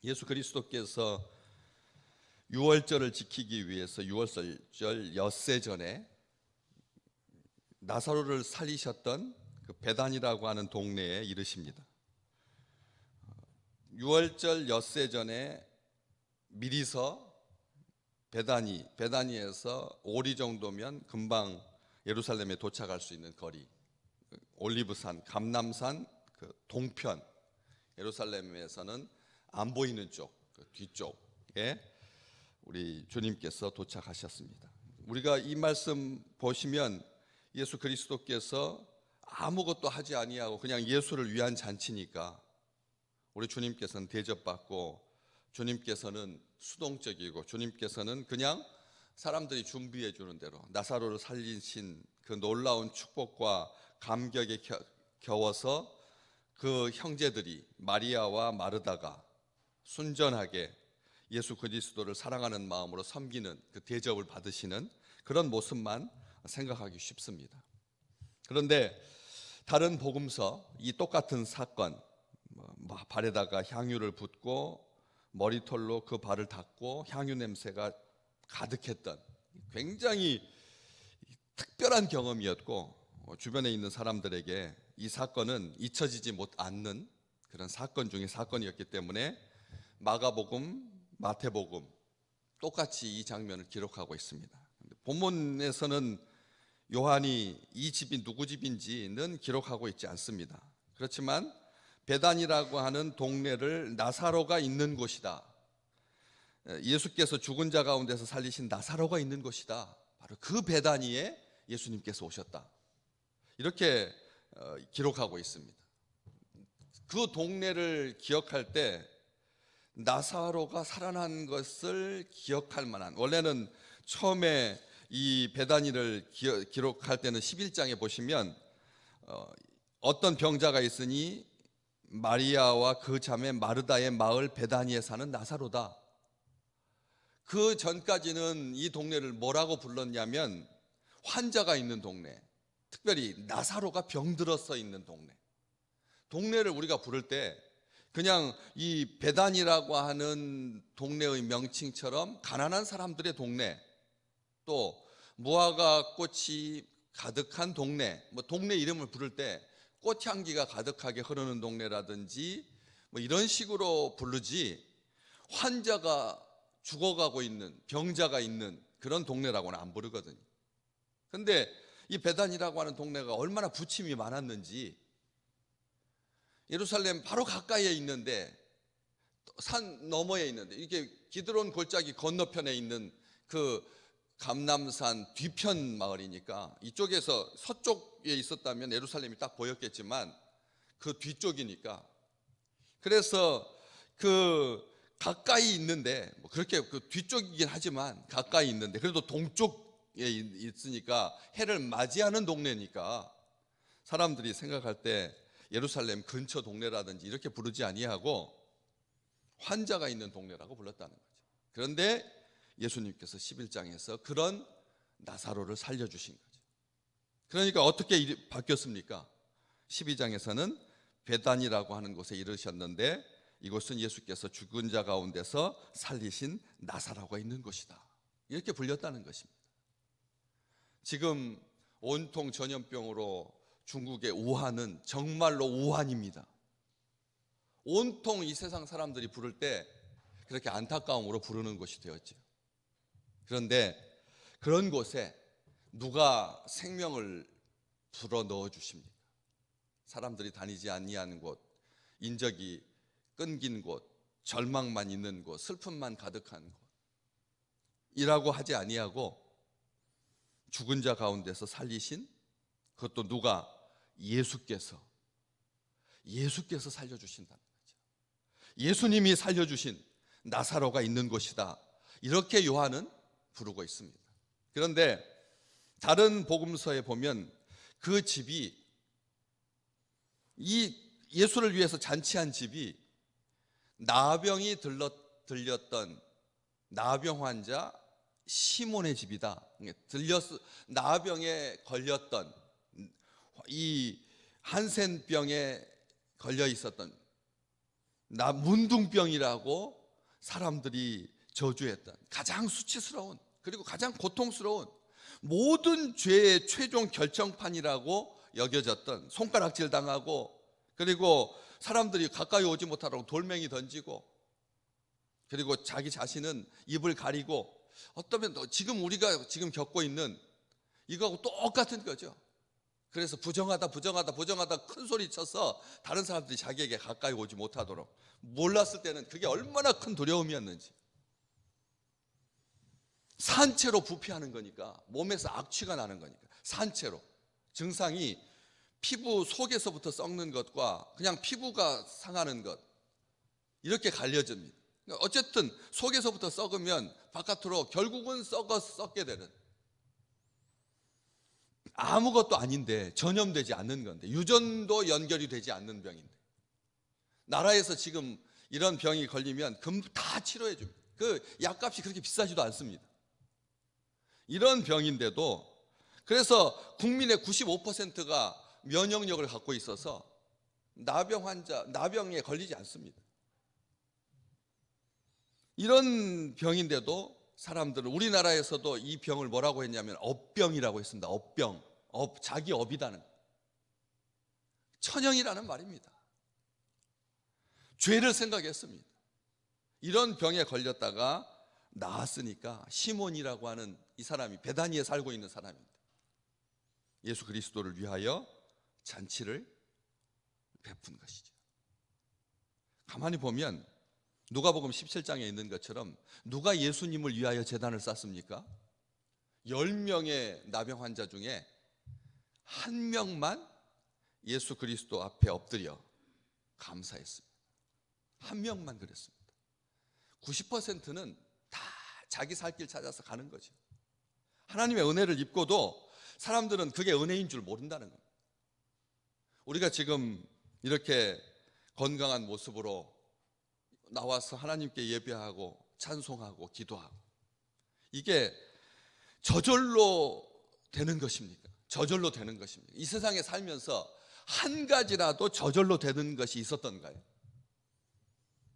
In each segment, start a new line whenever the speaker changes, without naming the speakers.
예수 그리스도께서 유월절을 지키기 위해서 유월절 엿새 전에 나사로를 살리셨던 그 베단이라고 하는 동네에 이르십니다. 유월절 엿새 전에 미리서 베다니에서 오리 정도면 금방 예루살렘에 도착할 수 있는 거리, 올리브산, 감람산 그 동편, 예루살렘에서는 안 보이는 쪽, 그 뒤쪽에 우리 주님께서 도착하셨습니다. 우리가 이 말씀 보시면 예수 그리스도께서 아무것도 하지 아니하고 그냥 예수를 위한 잔치니까 우리 주님께서는 대접받고, 주님께서는 수동적이고, 주님께서는 그냥 사람들이 준비해 주는 대로 나사로를 살리신 그 놀라운 축복과 감격에 겨워서 그 형제들이 마리아와 마르다가 순전하게 예수 그리스도를 사랑하는 마음으로 섬기는 그 대접을 받으시는 그런 모습만 생각하기 쉽습니다. 그런데 다른 복음서 이 똑같은 사건, 발에다가 향유를 붓고 머리털로 그 발을 닦고 향유 냄새가 가득했던 굉장히 특별한 경험이었고, 주변에 있는 사람들에게 이 사건은 잊혀지지 않는 그런 사건 중에 사건이었기 때문에 마가복음, 마태복음 똑같이 이 장면을 기록하고 있습니다. 본문에서는 요한이 이 집이 누구 집인지는 기록하고 있지 않습니다. 그렇지만 베단이라고 하는 동네를 나사로가 있는 곳이다, 예수께서 죽은 자 가운데서 살리신 나사로가 있는 곳이다, 바로 그 베다니에 예수님께서 오셨다, 이렇게 기록하고 있습니다. 그 동네를 기억할 때 나사로가 살아난 것을 기억할 만한, 원래는 처음에 이 베다니를 기록할 때는 11장에 보시면 어떤 병자가 있으니 마리아와 그 자매 마르다의 마을 베다니에 사는 나사로다. 그 전까지는 이 동네를 뭐라고 불렀냐면 환자가 있는 동네, 특별히 나사로가 병들어서 있는 동네를 우리가 부를 때 그냥 이 베단이라고 하는 동네의 명칭처럼 가난한 사람들의 동네, 또 무화과 꽃이 가득한 동네, 동네 이름을 부를 때 꽃향기가 가득하게 흐르는 동네라든지 이런 식으로 부르지, 환자가 죽어가고 있는, 병자가 있는 그런 동네라고는 안 부르거든요. 근데 이 베단이라고 하는 동네가 얼마나 부침이 많았는지, 예루살렘 바로 가까이에 있는데, 산 너머에 있는데, 이게 기드론 골짜기 건너편에 있는 그 감람산 뒤편 마을이니까 이쪽에서 서쪽에 있었다면 예루살렘이 딱 보였겠지만 그 뒤쪽이니까, 그래서 그 가까이 있는데, 그렇게 그 뒤쪽이긴 하지만 가까이 있는데 그래도 동쪽에 있으니까 해를 맞이하는 동네니까 사람들이 생각할 때 예루살렘 근처 동네라든지 이렇게 부르지 아니하고 환자가 있는 동네라고 불렀다는 거죠. 그런데 예수님께서 11장에서 그런 나사로를 살려주신 거죠. 그러니까 어떻게 바뀌었습니까? 12장에서는 베단이라고 하는 곳에 이르셨는데 이곳은 예수께서 죽은 자 가운데서 살리신 나사로가 있는 곳이다, 이렇게 불렸다는 것입니다. 지금 온통 전염병으로 중국의 우한은 정말로 우한입니다. 온통 이 세상 사람들이 부를 때 그렇게 안타까움으로 부르는 곳이 되었죠. 그런데 그런 곳에 누가 생명을 불어 넣어 주십니까? 사람들이 다니지 아니하는 곳, 인적이 끊긴 곳, 절망만 있는 곳, 슬픔만 가득한 곳이라고 하지 아니하고 죽은 자 가운데서 살리신, 그것도 누가? 예수께서 살려주신다는 거죠. 예수님이 살려주신 나사로가 있는 곳이다, 이렇게 요한은 부르고 있습니다. 그런데 다른 복음서에 보면 그 집이, 이 예수를 위해서 잔치한 집이 나병이 들렸던 나병 환자 시몬의 집이다. 나병에 걸렸던, 이 한센병에 걸려 있었던 문둥병이라고 사람들이 저주했던 가장 수치스러운 그리고 가장 고통스러운 모든 죄의 최종 결정판이라고 여겨졌던, 손가락질 당하고 그리고 사람들이 가까이 오지 못하도록 돌멩이 던지고 그리고 자기 자신은 입을 가리고, 어쩌면 지금 우리가 지금 겪고 있는 이거하고 똑같은 거죠. 그래서 부정하다 큰 소리 쳐서 다른 사람들이 자기에게 가까이 오지 못하도록, 몰랐을 때는 그게 얼마나 큰 두려움이었는지. 산채로 부패하는 거니까, 몸에서 악취가 나는 거니까. 산채로 증상이 피부 속에서부터 썩는 것과 그냥 피부가 상하는 것, 이렇게 갈려집니다. 어쨌든 속에서부터 썩으면 바깥으로 결국은 썩게 되는, 아무것도 아닌데 전염되지 않는 건데, 유전도 연결이 되지 않는 병인데, 나라에서 지금 이런 병이 걸리면 다 치료해 줍니다. 그 약값이 그렇게 비싸지도 않습니다. 이런 병인데도, 그래서 국민의 95%가 면역력을 갖고 있어서 나병에 걸리지 않습니다. 이런 병인데도 사람들은, 우리나라에서도 이 병을 뭐라고 했냐면 업병이라고 했습니다. 업병, 자기 업이다는, 천형이라는 말입니다. 죄를 생각했습니다. 이런 병에 걸렸다가 나았으니까 시몬이라고 하는 이 사람이, 베다니에 살고 있는 사람입니다. 예수 그리스도를 위하여 잔치를 베푼 것이죠. 가만히 보면 누가복음 17장에 있는 것처럼 누가 예수님을 위하여 제단을 쌓습니까? 10명의 나병 환자 중에 한 명만 예수 그리스도 앞에 엎드려 감사했습니다. 한 명만 그랬습니다. 90%는 다 자기 살 길 찾아서 가는 거죠. 하나님의 은혜를 입고도 사람들은 그게 은혜인 줄 모른다는 겁니다. 우리가 지금 이렇게 건강한 모습으로 나와서 하나님께 예배하고 찬송하고 기도하고, 이게 저절로 되는 것입니까? 저절로 되는 것입니까? 이 세상에 살면서 한 가지라도 저절로 되는 것이 있었던가요?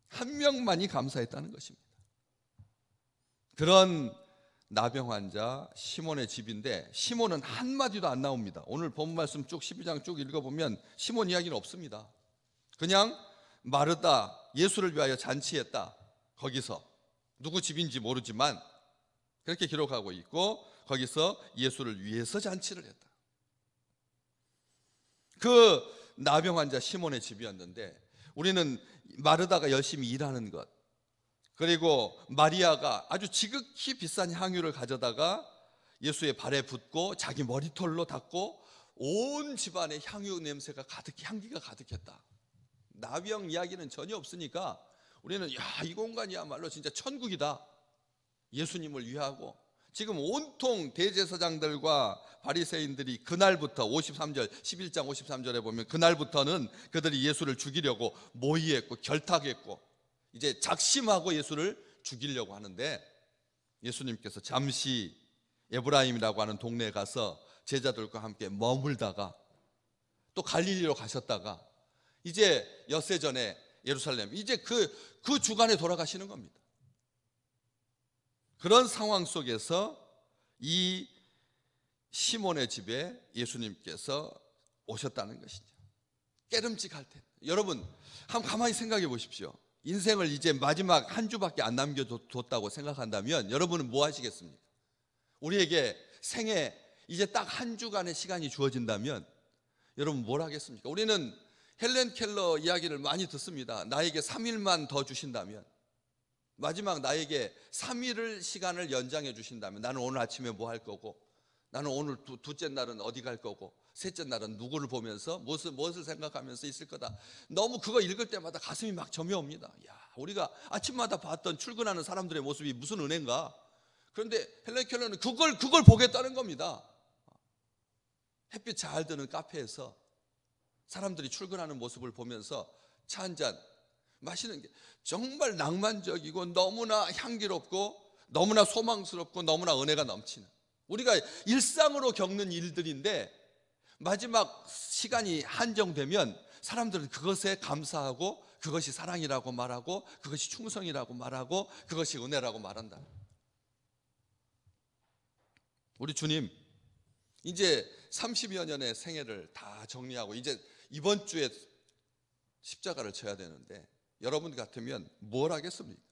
한 명만이 감사했다는 것입니다. 그런 나병 환자 시몬의 집인데, 시몬은 한마디도 안 나옵니다. 오늘 본 말씀 쭉 12장 쭉 읽어보면 시몬 이야기는 없습니다. 그냥 마르다 예수를 위하여 잔치했다, 거기서 누구 집인지 모르지만 그렇게 기록하고 있고, 거기서 예수를 위해서 잔치를 했다. 그 나병 환자 시몬의 집이었는데, 우리는 마르다가 열심히 일하는 것, 그리고 마리아가 아주 지극히 비싼 향유를 가져다가 예수의 발에 붓고 자기 머리털로 닦고 온 집안에 향유 냄새가 향기가 가득했다. 나병 이야기는 전혀 없으니까 우리는 이 공간이야말로 진짜 천국이다. 예수님을 위하고, 지금 온통 대제사장들과 바리새인들이 그날부터 53절 11장 53절에 보면 그날부터는 그들이 예수를 죽이려고 모의했고 결탁했고 이제 작심하고 예수를 죽이려고 하는데, 예수님께서 잠시 에브라임이라고 하는 동네에 가서 제자들과 함께 머물다가 또 갈릴리로 가셨다가 이제 엿새 전에 예루살렘, 이제 그 주간에 돌아가시는 겁니다. 그런 상황 속에서 이 시몬의 집에 예수님께서 오셨다는 것이죠. 깨름직할 때, 여러분 한번 가만히 생각해 보십시오. 인생을 이제 마지막 한 주밖에 안 남겨뒀다고 생각한다면 여러분은 뭐 하시겠습니까? 우리에게 생애 이제 딱 한 주간의 시간이 주어진다면 여러분 뭘 하겠습니까? 우리는 헬렌 켈러 이야기를 많이 듣습니다. 나에게 3일만 더 주신다면, 마지막 나에게 3일을 시간을 연장해 주신다면 나는 오늘 아침에 뭐 할 거고, 나는 오늘 둘째 날은 어디 갈 거고, 셋째 날은 누구를 보면서 무엇을 생각하면서 있을 거다. 너무 그거 읽을 때마다 가슴이 막 저며옵니다. 우리가 아침마다 봤던 출근하는 사람들의 모습이 무슨 은혜인가. 그런데 헬렌 켈러는 그걸 보겠다는 겁니다. 햇빛 잘 드는 카페에서 사람들이 출근하는 모습을 보면서 차 한 잔 마시는 게 정말 낭만적이고 너무나 향기롭고 너무나 소망스럽고 너무나 은혜가 넘치는, 우리가 일상으로 겪는 일들인데 마지막 시간이 한정되면 사람들은 그것에 감사하고 그것이 사랑이라고 말하고 그것이 충성이라고 말하고 그것이 은혜라고 말한다. 우리 주님 이제 30여 년의 생애를 다 정리하고 이제 이번 주에 십자가를 져야 되는데 여러분 같으면 뭘 하겠습니까?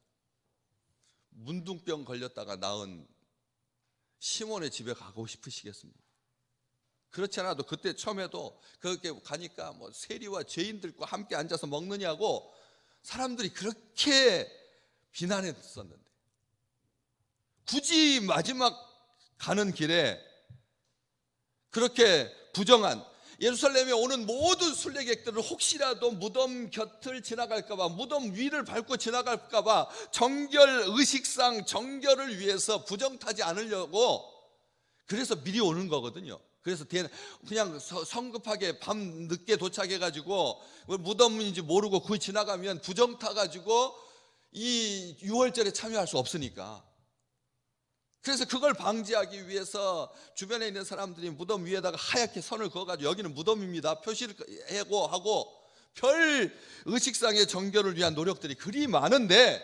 문둥병 걸렸다가 나은 시몬의 집에 가고 싶으시겠습니까? 그렇지 않아도 그때 처음에도 그렇게 가니까 뭐 세리와 죄인들과 함께 앉아서 먹느냐고 사람들이 그렇게 비난했었는데 굳이 마지막 가는 길에 그렇게 부정한 예루살렘에 오는 모든 순례객들은 혹시라도 무덤 곁을 지나갈까 봐, 무덤 위를 밟고 지나갈까 봐 정결 의식상 정결을 위해서 부정타지 않으려고 그래서 미리 오는 거거든요. 그래서 그냥 성급하게 밤 늦게 도착해가지고 무덤인지 모르고 거기 지나가면 부정 타가지고 이 유월절에 참여할 수 없으니까. 그래서 그걸 방지하기 위해서 주변에 있는 사람들이 무덤 위에다가 하얗게 선을 그어가지고 여기는 무덤입니다 표시를 하고 별 의식상의 정결을 위한 노력들이 그리 많은데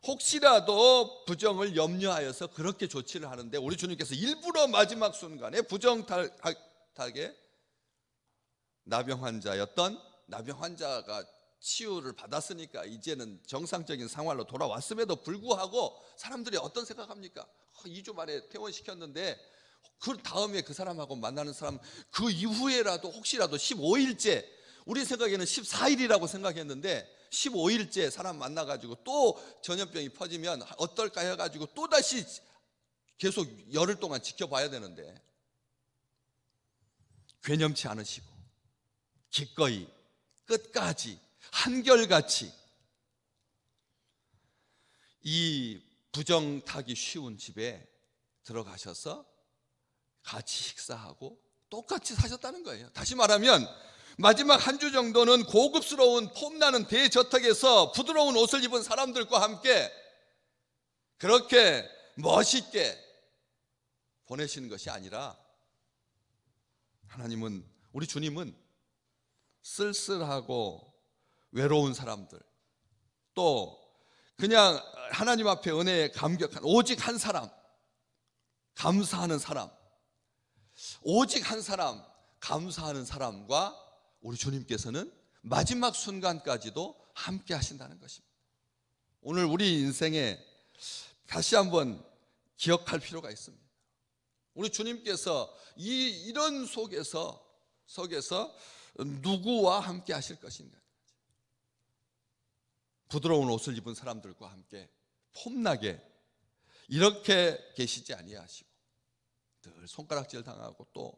혹시라도 부정을 염려하여서 그렇게 조치를 하는데 우리 주님께서 일부러 마지막 순간에 부정타게 나병 환자가 치유를 받았으니까 이제는 정상적인 생활로 돌아왔음에도 불구하고 사람들이 어떤 생각합니까? 2주 만에 퇴원시켰는데 그 다음에 그 사람하고 만나는 사람 그 이후에라도 혹시라도 15일째 우리 생각에는 14일이라고 생각했는데 15일째 사람 만나가지고 또 전염병이 퍼지면 어떨까 해가지고 또다시 계속 열흘 동안 지켜봐야 되는데 괴념치 않으시고 기꺼이 끝까지 한결같이 이 부정 타기 쉬운 집에 들어가셔서 같이 식사하고 똑같이 사셨다는 거예요. 다시 말하면 마지막 한 주 정도는 고급스러운 폼나는 대저택에서 부드러운 옷을 입은 사람들과 함께 그렇게 멋있게 보내시는 것이 아니라 하나님은 우리 주님은 쓸쓸하고 외로운 사람들 또 그냥 하나님 앞에 은혜에 감격한 오직 한 사람 감사하는 사람 오직 한 사람 감사하는 사람과 우리 주님께서는 마지막 순간까지도 함께 하신다는 것입니다. 오늘 우리 인생에 다시 한번 기억할 필요가 있습니다. 우리 주님께서 이런 속에서 누구와 함께 하실 것인가? 부드러운 옷을 입은 사람들과 함께 폼나게 이렇게 계시지 아니하시고 늘 손가락질 당하고 또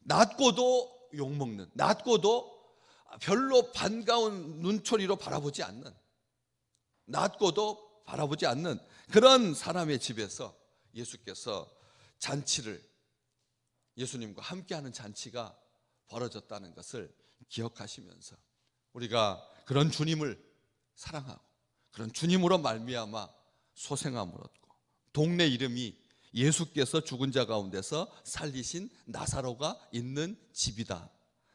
낮고도 욕먹는 낮고도 별로 반가운 눈초리로 바라보지 않는 낮고도 바라보지 않는 그런 사람의 집에서 예수께서 잔치를 예수님과 함께하는 잔치가 벌어졌다는 것을 기억하시면서 우리가 그런 주님을 사랑하고 그런 주님으로 말미암아 소생함을 얻고 동네 이름이 예수께서 죽은 자 가운데서 살리신 나사로가 있는 집이다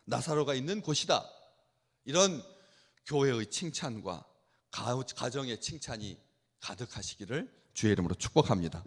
나사로가 있는 곳이다 이런 교회의 칭찬과 가정의 칭찬이 가득하시기를 주의 이름으로 축복합니다.